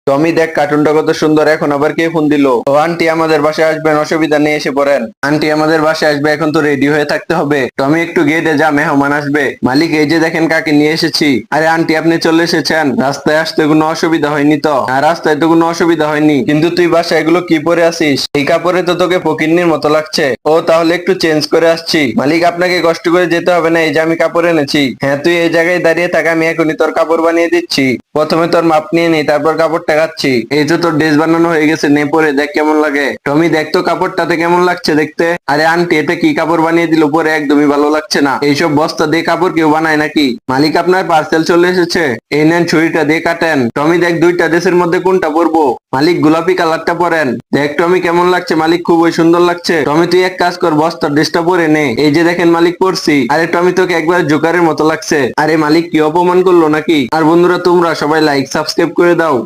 টমি দেখ কার্টুনটা কত সুন্দর, এখন আবার কে ফোন দিল? ও আন্টি আমাদের বাসায় আসবেন, অসুবিধা নেই এসে পড়েন। আন্টি আমাদের বাসায় আসবে, এখন তো রেডি হয়ে থাকতে হবে। টমি একটু গেটে যা, মেহমান আসবে। মালিক এই যে দেখেন কাকে নিয়ে এসেছি। আরে আন্টি আপনি চলে এসেছেন, রাস্তায় আসতে কোনো অসুবিধা হয়নি তো? আর রাস্তায় তো কোনো অসুবিধা হয়নি, কিন্তু তুই বাসায় এগুলো কি পরে আসিস? এই কাপড়ে তো তোকে ফকিন্নির মতো লাগছে। ও তাহলে একটু চেঞ্জ করে আসছি। মালিক আপনাকে কষ্ট করে যেতে হবে না, এই যে আমি কাপড় এনেছি। হ্যাঁ তুই এই জায়গায় দাঁড়িয়ে থাক, আমি এখনই তোর কাপড় বানিয়ে দিচ্ছি। প্রথমে তোর মাপ নিয়ে নি, তারপর কাপড়টা কাচ্ছি। এই তো তোর ড্রেস বানানো হয়ে গেছে, নে পরে দেখ কেমন লাগে। টমি দেখ তো কাপড়টাতে কেমন লাগছে দেখতে। আরে আন্টি এটা কি কাপড় বানিয়ে দিল, পরে একদমই ভালো লাগছে না। এইসব বস্তা দিয়ে কাপড় কেউ বানায় নাকি? মালিক আপনার পার্সেল চলে এসেছে, এই নেন ছুরিটা দিয়ে কাটেন। টমি দেখ দুইটা ড্রেসের মধ্যে কোনটা পরবো? মালিক গোলাপি কালারটা পরেন। দেখ টমি কেমন লাগছে? মালিক খুবই সুন্দর লাগছে। টমি তুই এক কাজ কর, বস্তার ড্রেসটা পরে নে। এই যে দেখেন মালিক পরছি। আরে টমি তোকে একবার জোকারের মতো লাগছে। আরে মালিক কি অপমান করলো নাকি? আর বন্ধুরা তোমরা সবাই লাইক সাবস্ক্রাইব করে দাও।